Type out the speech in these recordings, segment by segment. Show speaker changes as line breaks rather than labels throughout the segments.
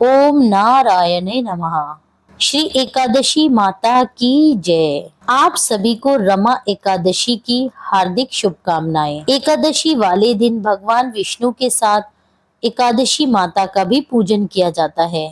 ओम नारायणे नमः। श्री एकादशी माता की जय। आप सभी को रमा एकादशी की हार्दिक शुभकामनाएं। एकादशी वाले दिन भगवान विष्णु के साथ एकादशी माता का भी पूजन किया जाता है।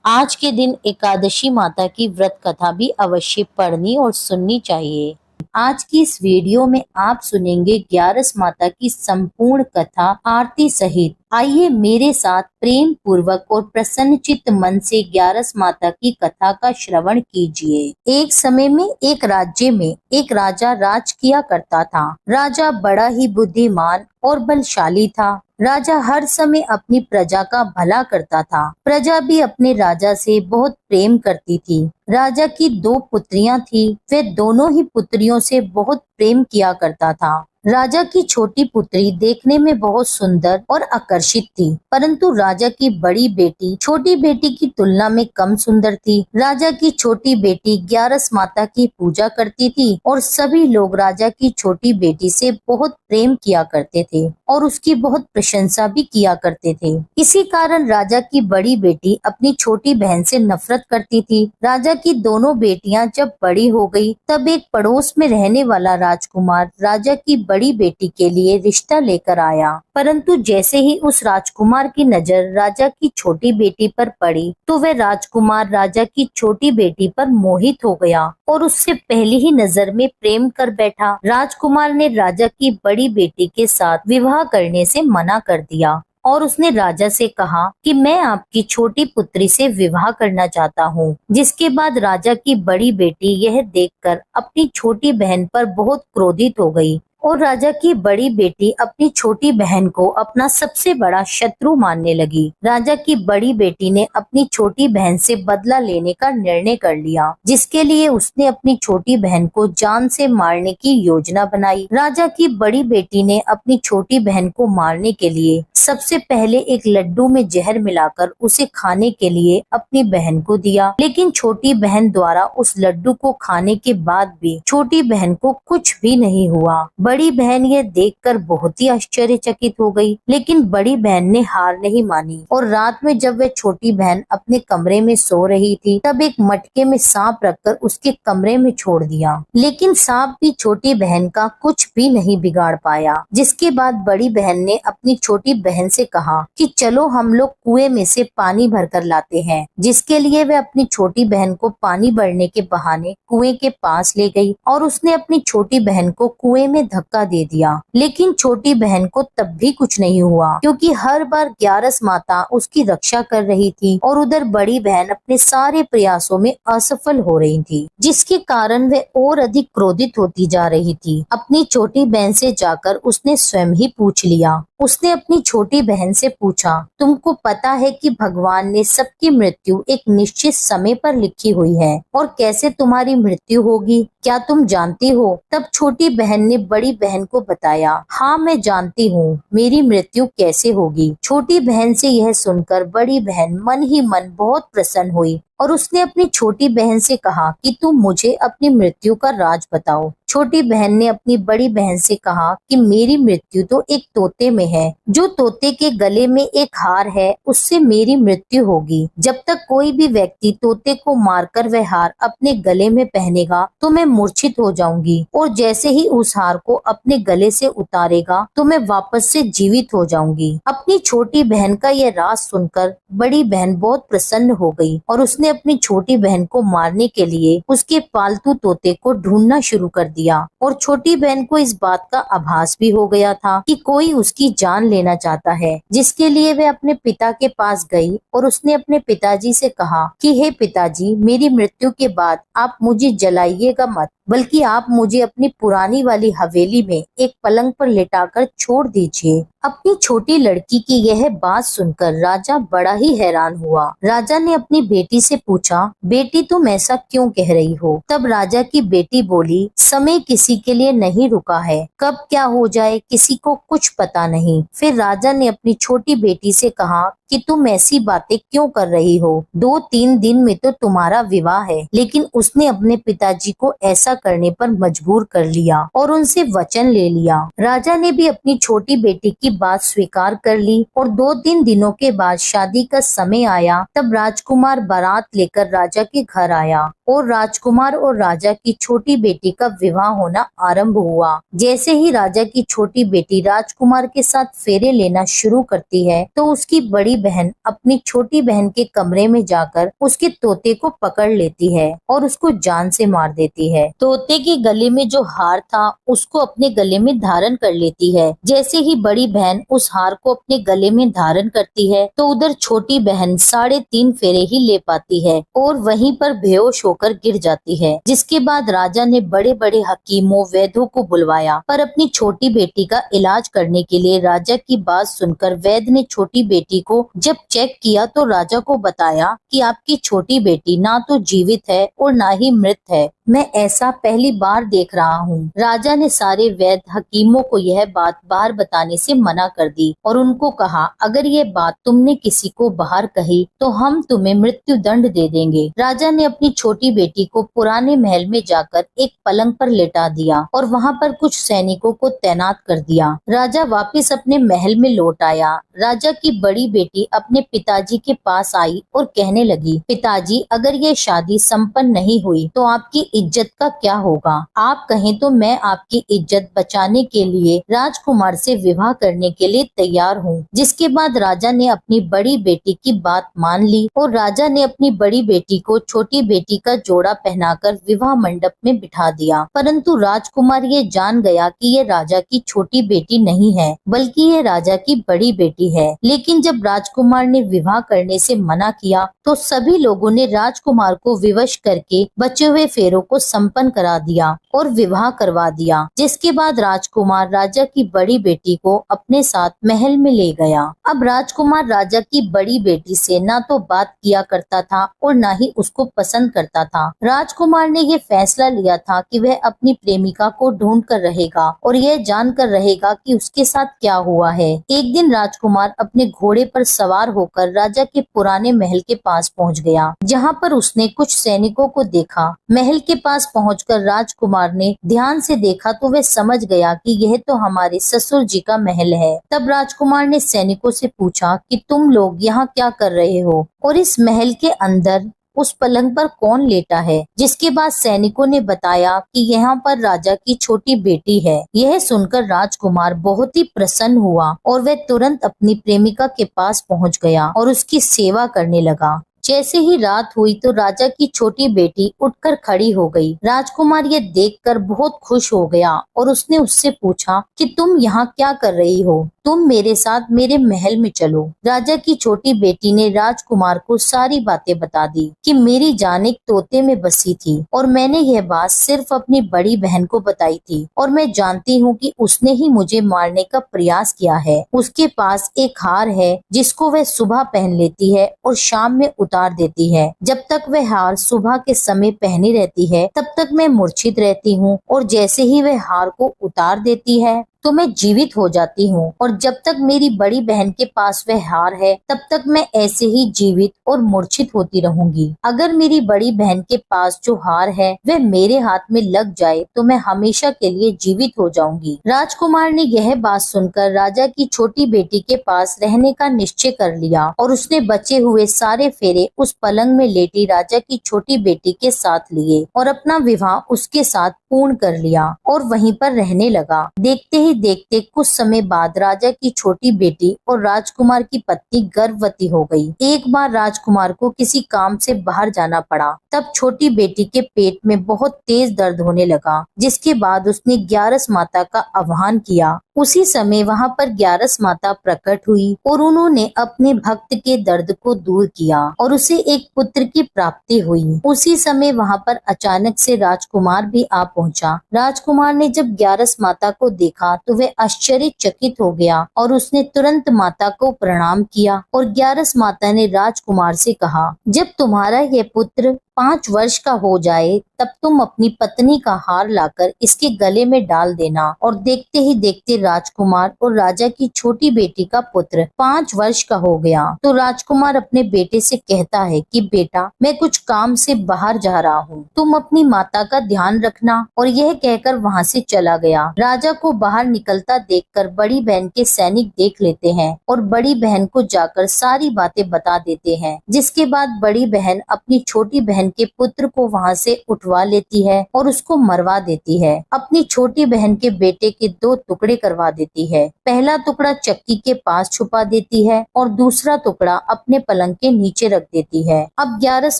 आज के दिन एकादशी माता की व्रत कथा भी अवश्य पढ़नी और सुननी चाहिए। आज की इस वीडियो में आप सुनेंगे ग्यारस माता की संपूर्ण कथा आरती सहित। आइए मेरे साथ प्रेम पूर्वक और प्रसन्नचित्त मन से ग्यारस माता की कथा का श्रवण कीजिए। एक समय में एक राज्य में एक राजा राज किया करता था। राजा बड़ा ही बुद्धिमान और बलशाली था। राजा हर समय अपनी प्रजा का भला करता था। प्रजा भी अपने राजा से बहुत प्रेम करती थी। राजा की दो पुत्रियां थी। वे दोनों ही पुत्रियों से बहुत प्रेम किया करता था। राजा की छोटी पुत्री देखने में बहुत सुंदर और आकर्षित थी, परंतु राजा की बड़ी बेटी छोटी बेटी की तुलना में कम सुंदर थी। राजा की छोटी बेटी ग्यारस माता की पूजा करती थी और सभी लोग राजा की छोटी बेटी से बहुत प्रेम किया करते थे और उसकी बहुत प्रशंसा भी किया करते थे। इसी कारण राजा की बड़ी बेटी अपनी छोटी बहन से नफरत करती थी। राजा की दोनों बेटियां जब बड़ी हो गई, तब एक पड़ोस में रहने वाला राजकुमार राजा की बड़ी बेटी के लिए रिश्ता लेकर आया, परंतु जैसे ही उस राजकुमार की नजर राजा की छोटी बेटी पर पड़ी, तो वह राजकुमार राजा की छोटी बेटी पर मोहित हो गया और उससे पहली ही नजर में प्रेम कर बैठा। राजकुमार ने राजा की बड़ी बेटी के साथ विवाह करने से मना कर दिया और उसने राजा से कहा कि मैं आपकी छोटी पुत्री से विवाह करना चाहता हूँ। जिसके बाद राजा की बड़ी बेटी यह देखकर अपनी छोटी बहन पर बहुत क्रोधित हो गई और राजा की बड़ी बेटी अपनी छोटी बहन को अपना सबसे बड़ा शत्रु मानने लगी। राजा की बड़ी बेटी ने अपनी छोटी बहन से बदला लेने का निर्णय कर लिया, जिसके लिए उसने अपनी छोटी बहन को जान से मारने की योजना बनाई। राजा की बड़ी बेटी ने अपनी छोटी बहन को मारने के लिए सबसे पहले एक लड्डू में जहर मिलाकर उसे खाने के लिए अपनी बहन को दिया, लेकिन छोटी बहन द्वारा उस लड्डू को खाने के बाद भी छोटी बहन को कुछ भी नहीं हुआ। बड़ी बहन ये देखकर बहुत ही आश्चर्यचकित हो गई, लेकिन बड़ी बहन ने हार नहीं मानी और रात में जब वह छोटी बहन अपने कमरे में सो रही थी, तब एक मटके में सांप रखकर उसके कमरे में छोड़ दिया, लेकिन सांप भी छोटी बहन का कुछ भी नहीं बिगाड़ पाया। जिसके बाद बड़ी बहन ने अपनी छोटी बहन से कहा कि चलो हम लोग कुएं में से पानी भरकर लाते हैं, जिसके लिए वह अपनी छोटी बहन को पानी भरने के बहाने कुएं के पास ले गई और उसने अपनी छोटी बहन को कुएं में धक्का दे दिया, लेकिन छोटी बहन को तब भी कुछ नहीं हुआ, क्योंकि हर बार ग्यारस माता उसकी रक्षा कर रही थी और उधर बड़ी बहन अपने सारे प्रयासों में असफल हो रही थी, जिसके कारण वह और अधिक क्रोधित होती जा रही थी। अपनी छोटी बहन से जाकर उसने स्वयं ही पूछ लिया। उसने अपनी छोटी बहन से पूछा, तुमको पता है कि भगवान ने सबकी मृत्यु एक निश्चित समय पर लिखी हुई है और कैसे तुम्हारी मृत्यु होगी, क्या तुम जानती हो? तब छोटी बहन ने बड़ी बहन को बताया, हाँ मैं जानती हूँ मेरी मृत्यु कैसे होगी। छोटी बहन से यह सुनकर बड़ी बहन मन ही मन बहुत प्रसन्न हुई और उसने अपनी छोटी बहन से कहा कि तुम मुझे अपनी मृत्यु का राज बताओ। छोटी बहन ने अपनी बड़ी बहन से कहा कि मेरी मृत्यु तो एक तोते में है। जो तोते के गले में एक हार है, उससे मेरी मृत्यु होगी। जब तक कोई भी व्यक्ति तोते को मारकर वह हार अपने गले में पहनेगा तो मैं मूर्छित हो जाऊंगी, और जैसे ही उस हार को अपने गले से उतारेगा तो मैं वापस से जीवित हो जाऊंगी। अपनी छोटी बहन का यह राज सुनकर बड़ी बहन बहुत प्रसन्न हो गई और उसने अपनी छोटी बहन को मारने के लिए उसके पालतू तोते को ढूंढना शुरू कर दिया, और छोटी बहन को इस बात का आभास भी हो गया था कि कोई उसकी जान लेना चाहता है, जिसके लिए वह अपने पिता के पास गई और उसने अपने पिताजी से कहा कि हे पिताजी, मेरी मृत्यु के बाद आप मुझे जलाइएगा मत, बल्कि आप मुझे अपनी पुरानी वाली हवेली में एक पलंग पर लेटाकर छोड़ दीजिए। अपनी छोटी लड़की की यह बात सुनकर राजा बड़ा ही हैरान हुआ। राजा ने अपनी बेटी से पूछा, बेटी तुम ऐसा क्यों कह रही हो? तब राजा की बेटी बोली, समय किसी के लिए नहीं रुका है, कब क्या हो जाए किसी को कुछ पता नहीं। फिर राजा ने अपनी छोटी बेटी से कहा कि तुम ऐसी बातें क्यों कर रही हो, 2-3 दिन में तो तुम्हारा विवाह है। लेकिन उसने अपने पिताजी को ऐसा करने पर मजबूर कर लिया और उनसे वचन ले लिया। राजा ने भी अपनी छोटी बेटी की बात स्वीकार कर ली और 2-3 दिनों के बाद शादी का समय आया। तब राजकुमार बारात लेकर राजा के घर आया और राजकुमार और राजा की छोटी बेटी का विवाह होना आरंभ हुआ। जैसे ही राजा की छोटी बेटी राजकुमार के साथ फेरे लेना शुरू करती है तो उसकी बड़ी बहन अपनी छोटी बहन के कमरे में जाकर उसके तोते को पकड़ लेती है और उसको जान से मार देती है। तोते के गले में जो हार था उसको अपने गले में धारण कर लेती है। जैसे ही बड़ी बहन उस हार को अपने गले में धारण करती है तो उधर छोटी बहन 3.5 फेरे ही ले पाती है और वहीं पर बेहोश होकर गिर जाती है। जिसके बाद राजा ने बड़े बड़े हकीमों वैद्यों को बुलवाया, पर अपनी छोटी बेटी का इलाज करने के लिए राजा की बात सुनकर वैद्य ने छोटी बेटी को जब चेक किया तो राजा को बताया कि आपकी छोटी बेटी ना तो जीवित है और ना ही मृत है। मैं ऐसा पहली बार देख रहा हूँ। राजा ने सारे वैद्य हकीमों को यह बात बाहर बताने से मना कर दी और उनको कहा, अगर ये बात तुमने किसी को बाहर कही तो हम तुम्हें मृत्यु दंड दे देंगे। राजा ने अपनी छोटी बेटी को पुराने महल में जाकर एक पलंग पर लेटा दिया और वहाँ पर कुछ सैनिकों को तैनात कर दिया। राजा वापस अपने महल में लौट आया। राजा की बड़ी बेटी अपने पिताजी के पास आई और कहने लगी, पिताजी, अगर ये शादी संपन्न नहीं हुई तो आपकी इज्जत का क्या होगा? आप कहें तो मैं आपकी इज्जत बचाने के लिए राजकुमार से विवाह करने के लिए तैयार हूँ। जिसके बाद राजा ने अपनी बड़ी बेटी की बात मान ली और राजा ने अपनी बड़ी बेटी को छोटी बेटी का जोड़ा पहनाकर विवाह मंडप में बिठा दिया। परंतु राजकुमार ये जान गया कि ये राजा की छोटी बेटी नहीं है बल्कि ये राजा की बड़ी बेटी है। लेकिन जब राजकुमार ने विवाह करने से मना किया तो सभी लोगों ने राजकुमार को विवश करके बचे हुए फेरों को संपन्न करा दिया और विवाह करवा दिया। जिसके बाद राजकुमार राजा की बड़ी बेटी को अपने साथ महल में ले गया। अब राजकुमार राजा की बड़ी बेटी से ना तो बात किया करता था और ना ही उसको पसंद करता था। राजकुमार ने ये फैसला लिया था कि वह अपनी प्रेमिका को ढूंढ कर रहेगा और यह जानकर रहेगा कि उसके साथ क्या हुआ है। एक दिन राजकुमार अपने घोड़े पर सवार होकर राजा के पुराने महल के पास पहुंच गया, जहां पर उसने कुछ सैनिकों को देखा। महल के पास पहुंचकर राजकुमार ने ध्यान से देखा तो वह समझ गया कि यह तो हमारे ससुर जी का महल है। तब राजकुमार ने सैनिकों से पूछा कि तुम लोग यहाँ क्या कर रहे हो और इस महल के अंदर उस पलंग पर कौन लेटा है? जिसके बाद सैनिकों ने बताया कि यहाँ पर राजा की छोटी बेटी है। यह सुनकर राजकुमार बहुत ही प्रसन्न हुआ और वह तुरंत अपनी प्रेमिका के पास पहुँच गया और उसकी सेवा करने लगा। जैसे ही रात हुई तो राजा की छोटी बेटी उठकर खड़ी हो गई। राजकुमार ये देखकर बहुत खुश हो गया और उसने उससे पूछा कि तुम यहाँ क्या कर रही हो? तुम मेरे साथ मेरे महल में चलो। राजा की छोटी बेटी ने राजकुमार को सारी बातें बता दी कि मेरी जान एक तोते में बसी थी और मैंने यह बात सिर्फ अपनी बड़ी बहन को बताई थी और मैं जानती हूँ कि उसने ही मुझे मारने का प्रयास किया है। उसके पास एक हार है जिसको वह सुबह पहन लेती है और शाम में उतार देती है। जब तक वह हार सुबह के समय पहनी रहती है तब तक मैं मूर्छित रहती हूँ और जैसे ही वह हार को उतार देती है तो मैं जीवित हो जाती हूँ और जब तक मेरी बड़ी बहन के पास वह हार है तब तक मैं ऐसे ही जीवित और मूर्छित होती रहूंगी। अगर मेरी बड़ी बहन के पास जो हार है वह मेरे हाथ में लग जाए तो मैं हमेशा के लिए जीवित हो जाऊंगी। राजकुमार ने यह बात सुनकर राजा की छोटी बेटी के पास रहने का निश्चय कर लिया और उसने बचे हुए सारे फेरे उस पलंग में लेटी राजा की छोटी बेटी के साथ लिए और अपना विवाह उसके साथ पूर्ण कर लिया और वहीं पर रहने लगा। देखते ही देखते कुछ समय बाद राजा की छोटी बेटी और राजकुमार की पत्नी गर्भवती हो गई। एक बार राजकुमार को किसी काम से बाहर जाना पड़ा। तब छोटी बेटी के पेट में बहुत तेज दर्द होने लगा, जिसके बाद उसने ग्यारस माता का आह्वान किया। उसी समय वहाँ पर ग्यारस माता प्रकट हुई और उन्होंने अपने भक्त के दर्द को दूर किया और उसे एक पुत्र की प्राप्ति हुई। उसी समय वहाँ पर अचानक से राजकुमार भी आ पहुँचा। राजकुमार ने जब ग्यारस माता को देखा तो वह आश्चर्यचकित हो गया और उसने तुरंत माता को प्रणाम किया और ग्यारस माता ने राजकुमार से कहा, जब तुम्हारा यह पुत्र 5 वर्ष का हो जाए तब तुम अपनी पत्नी का हार लाकर इसके गले में डाल देना। और देखते ही देखते राजकुमार और राजा की छोटी बेटी का पुत्र 5 वर्ष का हो गया। तो राजकुमार अपने बेटे से कहता है कि बेटा, मैं कुछ काम से बाहर जा रहा हूँ, तुम अपनी माता का ध्यान रखना। और यह कहकर वहाँ से चला गया। राजा को बाहर निकलता देखकर बड़ी बहन के सैनिक देख लेते हैं और बड़ी बहन को जाकर सारी बातें बता देते हैं। जिसके बाद बड़ी बहन अपनी छोटी बहन के पुत्र को वहाँ से उठवा लेती है और उसको मरवा देती है। अपनी छोटी बहन के बेटे के 2 टुकड़े करवा देती है। पहला टुकड़ा चक्की के पास छुपा देती है और दूसरा टुकड़ा अपने पलंग के नीचे रख देती है। अब ग्यारस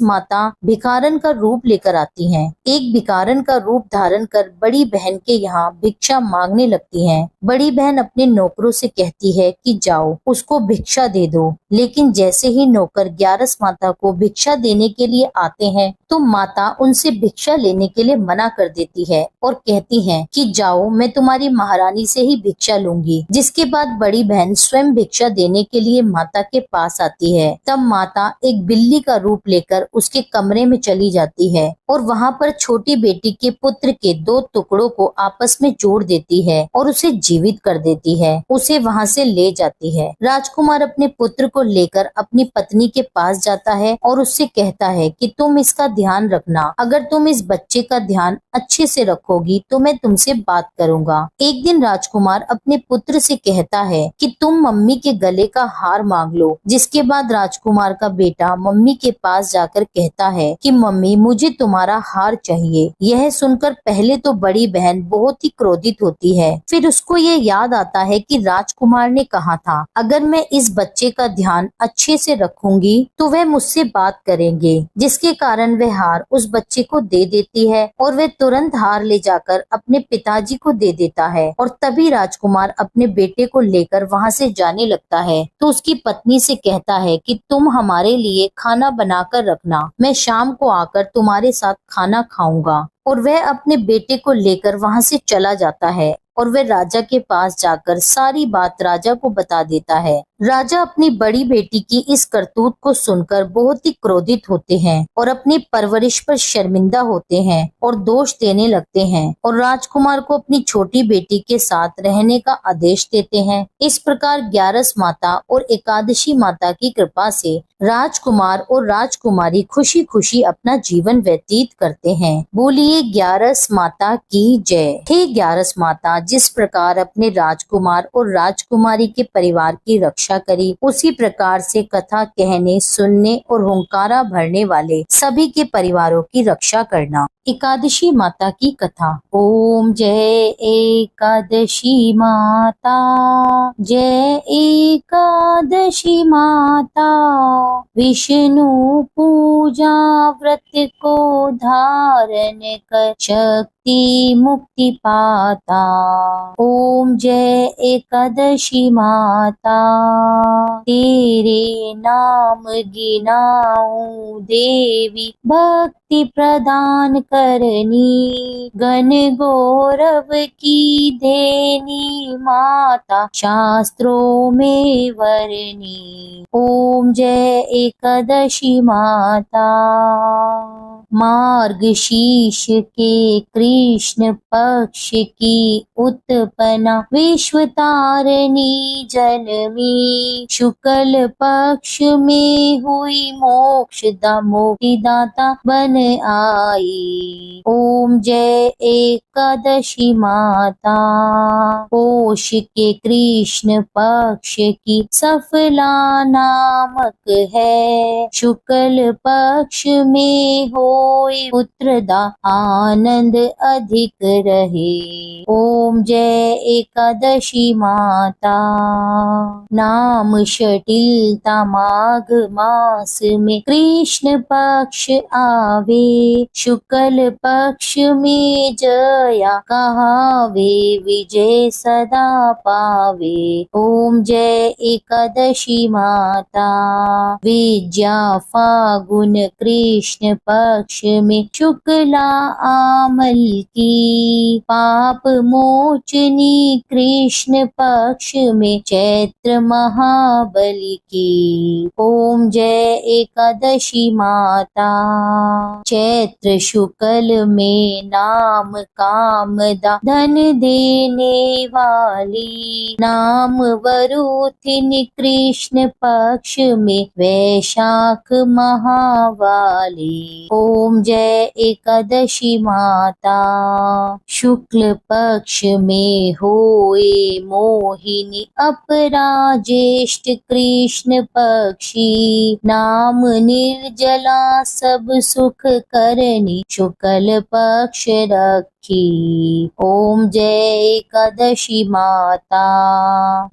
माता भिखारन का रूप लेकर आती हैं। एक भिखारन का रूप धारण कर बड़ी बहन के यहाँ भिक्षा मांगने लगती हैं। बड़ी बहन अपने नौकरों से कहती है कि जाओ उसको भिक्षा दे दो। लेकिन जैसे ही नौकर ग्यारस माता को भिक्षा देने के लिए आते हैं तो माता उनसे भिक्षा लेने के लिए मना कर देती है और कहती है कि जाओ, मैं तुम्हारी महारानी से ही भिक्षा लूंगी। जिसके बाद बड़ी बहन स्वयं भिक्षा देने के लिए माता के पास आती है। तब माता एक बिल्ली का रूप लेकर उसके कमरे में चली जाती है और वहाँ पर छोटी बेटी के पुत्र के 2 टुकड़ों को आपस में जोड़ देती है और उसे जीवित कर देती है। उसे वहाँ से ले जाती है। राजकुमार अपने पुत्र को लेकर अपनी पत्नी के पास जाता है और उससे कहता है कि तुम इसका ध्यान रखना। अगर तुम इस बच्चे का ध्यान अच्छे से रखोगी तो मैं तुमसे बात करूंगा। एक दिन राजकुमार अपने पुत्र से कहता है कि तुम मम्मी के गले का हार मांग लो। जिसके बाद राजकुमार का बेटा मम्मी के पास जाकर कहता है कि मम्मी, मुझे तुम्हारा हार चाहिए। यह सुनकर पहले तो बड़ी बहन बहुत ही क्रोधित होती है। फिर उसको ये याद आता है कि राजकुमार ने कहा था अगर मैं इस बच्चे का ध्यान अच्छे से रखूंगी तो वह मुझसे बात करेंगे। जिसके कारण वह हार उस बच्चे को दे देती है और वह तुरंत हार ले जाकर अपने पिताजी को दे देता है। और तभी राजकुमार अपने बेटे को लेकर वहाँ से जाने लगता है तो उसकी पत्नी से कहता है कि तुम हमारे लिए खाना बनाकर रखना, मैं शाम को आकर तुम्हारे साथ खाना खाऊंगा। और वह अपने बेटे को लेकर वहाँ से चला जाता है और वह राजा के पास जाकर सारी बात राजा को बता देता है। राजा अपनी बड़ी बेटी की इस करतूत को सुनकर बहुत ही क्रोधित होते हैं और अपनी परवरिश पर शर्मिंदा होते हैं और दोष देने लगते हैं और राजकुमार को अपनी छोटी बेटी के साथ रहने का आदेश देते हैं। इस प्रकार ग्यारस माता और एकादशी माता की कृपा से राजकुमार और राजकुमारी खुशी खुशी अपना जीवन व्यतीत करते हैं। बोलिए ग्यारस माता की जय। हे ग्यारस माता, जिस प्रकार अपने राजकुमार और राजकुमारी के परिवार की रक्षा करी, उसी प्रकार से कथा कहने, सुनने और हुंकारा भरने वाले सभी के परिवारों की रक्षा करना। एकादशी माता की कथा। ओम जय एकादशी माता, जय एकादशी माता। विष्णु पूजा व्रत को धारण कर शक्ति मुक्ति पाता। ओम जय एकादशी माता, तेरे नाम गिनाऊं देवी, भक्ति प्रदान करनी। गण गौरव की देनी माता, शास्त्रों में वरनी। ओम जय एकादशी माता। मार्गशीर्ष के कृष्ण पक्ष की उत्पन्ना, विश्व तारिणी जन्मी। शुक्ल पक्ष में हुई मोक्षदा, मुक्तिदाता बन आई। ओम जय एकादशी माता। पोष के कृष्ण पक्ष की सफला नामक है। शुक्ल पक्ष में होए पुत्रदा, आनंद अधिक रहे। ओम जय एकादशी माता। नाम शटिलता माघ मास में कृष्ण पक्ष आवे। शुक्ल पक्ष में जया कहावे, विजय सदा पावे। ओम जय एकादशी माता। विद्या फागुन कृष्ण पक्ष पक्ष में शुक्ला आमल की, पाप मोचनी कृष्ण पक्ष में चैत्र महाबली की। ओम जय एकादशी माता। चैत्र शुक्ल में नाम कामदा धन देने वाली, नाम वरुथिन कृष्ण पक्ष में वैशाख महावाली। ओम जय एकादशी माता। शुक्ल पक्ष में होए मोहिनी अपरा ज्येष्ठ कृष्ण पक्षी, नाम निर्जला सब सुख करनी शुक्ल पक्ष रखी। ओम जय एकादशी माता।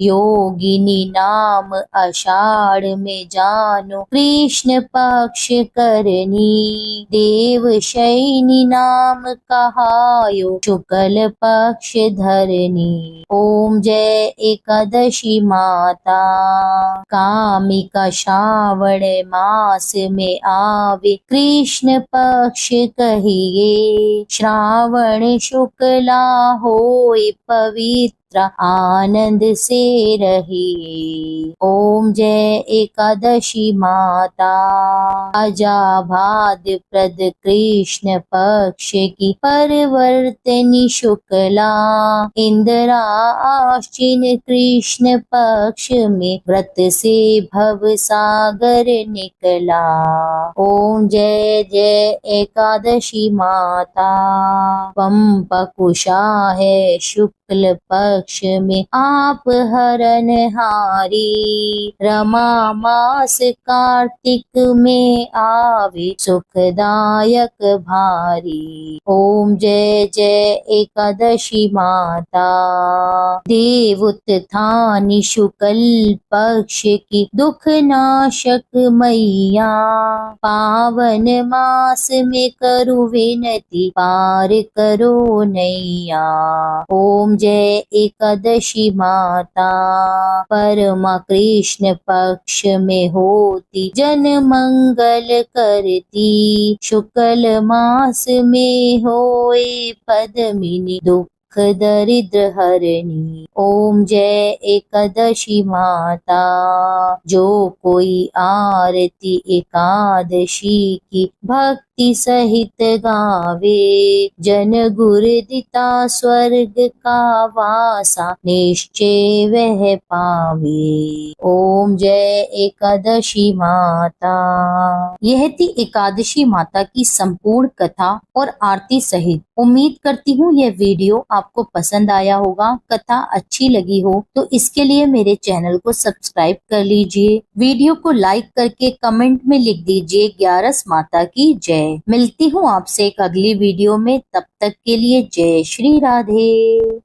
योगिनी नाम आषाढ़ में जानो कृष्ण पक्ष करनी, देवशयनी नाम कहायो शुक्ल पक्ष धरनी। ओम जय एकादशी माता। कामिका श्रावण मास में आवे कृष्ण पक्ष कहिए, श्रावण शुक्ला होए पवित्र आनंद से रहिए। ओम जय एकादशी माता। अजाभाद प्रद कृष्ण पक्ष की परवर्तनी शुक्ला, इंदिरा आश्विन कृष्ण पक्ष में व्रत से भव सागर निकला। ओम जय जय एकादशी माता। पंपकुशा है शुक्ल पक्ष में आप हरन हारी, रमा मास कार्तिक में आवे सुखदायक भारी। ओम जय जय एकादशी माता। देवोत्थानी शुक्ल पक्ष की दुख नाशक मैया, पावन मास में करु विनती पार करो नैया। ओम जय एकादशी माता। परमा कृष्ण पक्ष में होती जन मंगल करती, शुक्ल मास में होए पद्मिनी दुख दरिद्र हरणी। ओम जय एकादशी माता। जो कोई आरती एकादशी की भक्ति सहित गावे, जन गुर दिता स्वर्ग का वासा निश्चय वह पावे। ओम जय एकादशी माता। यह थी एकादशी माता की संपूर्ण कथा और आरती सहित। उम्मीद करती हूँ यह वीडियो आपको पसंद आया होगा। कथा अच्छी लगी हो तो इसके लिए मेरे चैनल को सब्सक्राइब कर लीजिए। वीडियो को लाइक करके कमेंट में लिख दीजिए 11 माता की जय। मिलती हूँ आपसे एक अगली वीडियो में, तब तक के लिए जय श्री राधे।